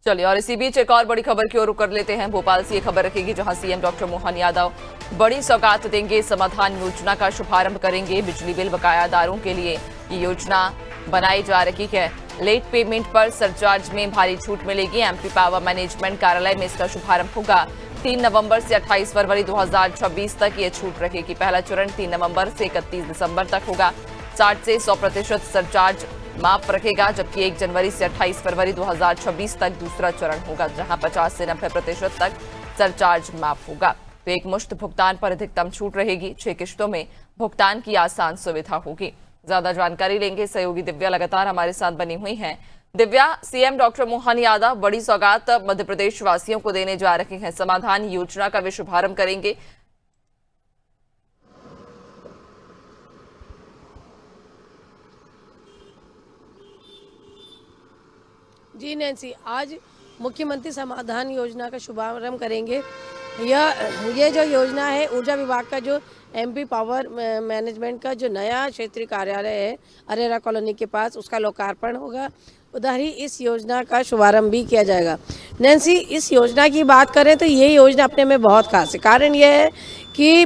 चलिए, और इसी बीच एक और बड़ी खबर की ओर रुख कर लेते हैं। भोपाल से ये खबर रखेगी, जहां सीएम डॉक्टर मोहन यादव बड़ी सौगात देंगे। समाधान योजना का शुभारंभ करेंगे। बिजली बिल बकायादारों के लिए ये योजना बनाई जा रही है। लेट पेमेंट पर सरचार्ज में भारी छूट मिलेगी। एमपी पावर मैनेजमेंट कार्यालय में इसका शुभारंभ होगा। 3 नवंबर से 28 फरवरी 2026 तक ये छूट रहेगी। पहला चरण 3 नवंबर से 31 दिसंबर तक होगा। 60 से 100% सरचार्ज माफ रखेगा, जबकि 1 जनवरी से 28 फरवरी 2026 तक दूसरा चरण होगा, जहां 50 से 90% तक सरचार्ज माफ होगा। तो एक मुश्त भुगतान पर अधिकतम छूट रहेगी। 6 किश्तों में भुगतान की आसान सुविधा होगी। ज्यादा जानकारी लेंगे, सहयोगी दिव्या लगातार हमारे साथ बनी हुई हैं। दिव्या, सीएम डॉक्टर मोहन यादव बड़ी सौगात मध्य प्रदेश वासियों को देने जा रहे हैं। समाधान योजना का वे शुभारंभ करेंगे। जी नैन्सी, आज मुख्यमंत्री समाधान योजना का शुभारंभ करेंगे। ये जो योजना है, ऊर्जा विभाग का जो एमपी पावर मैनेजमेंट का जो नया क्षेत्रीय कार्यालय है अरेरा कॉलोनी के पास, उसका लोकार्पण होगा। उधर ही इस योजना का शुभारंभ भी किया जाएगा। नैन्सी, इस योजना की बात करें तो ये योजना अपने में बहुत खास है। कारण यह है कि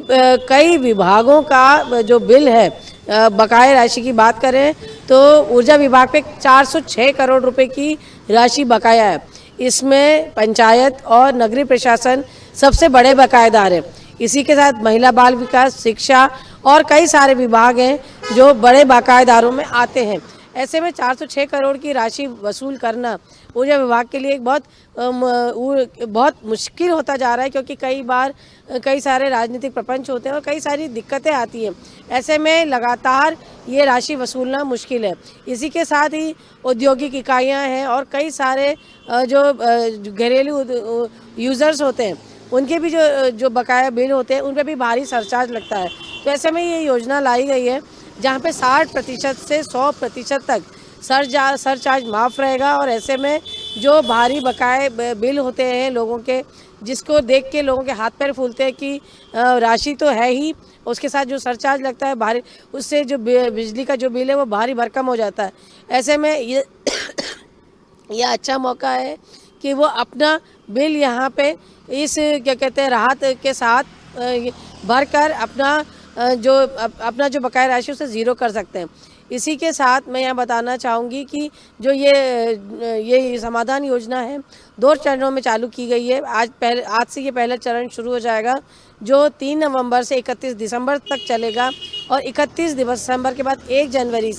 कई विभागों का जो बिल है, बकाया राशि की बात करें तो ऊर्जा विभाग पे 406 करोड़ रुपए की राशि बकाया है। इसमें पंचायत और नगरीय प्रशासन सबसे बड़े बकायेदार हैं। इसी के साथ महिला बाल विकास, शिक्षा और कई सारे विभाग हैं जो बड़े बकायेदारों में आते हैं। ऐसे में 406 करोड़ की राशि वसूल करना ऊर्जा विभाग के लिए एक बहुत मुश्किल होता जा रहा है, क्योंकि कई बार कई सारे राजनीतिक प्रपंच होते हैं और कई सारी दिक्कतें आती हैं। ऐसे में लगातार ये राशि वसूलना मुश्किल है। इसी के साथ ही औद्योगिक इकाइयां हैं और कई सारे जो घरेलू यूज़र्स होते हैं, उनके भी जो बकाया बिल होते हैं, उन पर भी भारी सरचार्ज लगता है। तो ऐसे में ये योजना लाई गई है जहाँ पे 60% से 100% तक सरचार्ज माफ़ रहेगा। और ऐसे में जो भारी बकाए बिल होते हैं लोगों के, जिसको देख के लोगों के हाथ पैर फूलते हैं कि राशि तो है ही, उसके साथ जो सरचार्ज लगता है भारी, उससे जो बिजली का जो बिल है वो भारी भरकम हो जाता है। ऐसे में ये यह अच्छा मौका है कि वो अपना बिल यहाँ पे इस क्या कहते हैं राहत के साथ भरकर अपना जो बकाया राशि उसे ज़ीरो कर सकते हैं। इसी के साथ मैं यहाँ बताना चाहूँगी कि जो ये समाधान योजना है 2 चरणों में चालू की गई है। आज से ये पहला चरण शुरू हो जाएगा, जो 3 नवंबर से 31 दिसंबर तक चलेगा। और 31 दिसंबर के बाद 1 जनवरी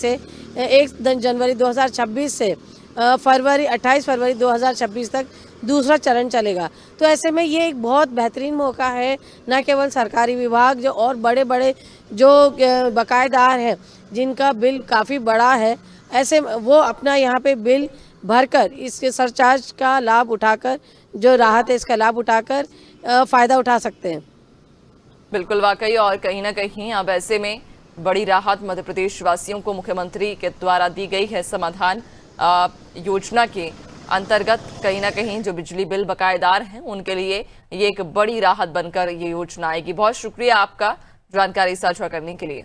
2026 से 28 फरवरी 2026 तक दूसरा चरण चलेगा। तो ऐसे में ये एक बहुत बेहतरीन मौका है, न केवल सरकारी विभाग जो और बड़े बड़े जो बकायेदार हैं जिनका बिल काफ़ी बड़ा है, ऐसे वो अपना यहाँ पे बिल भरकर इसके सरचार्ज का लाभ उठाकर, जो राहत है इसका लाभ उठाकर फ़ायदा उठा सकते हैं। बिल्कुल, वाकई। और कहीं ना कहीं अब ऐसे में बड़ी राहत मध्य प्रदेश वासियों को मुख्यमंत्री के द्वारा दी गई है। समाधान योजना के अंतर्गत कहीं ना कहीं जो बिजली बिल बकायेदार हैं उनके लिए ये एक बड़ी राहत बनकर ये योजना आएगी। बहुत शुक्रिया आपका जानकारी साझा करने के लिए।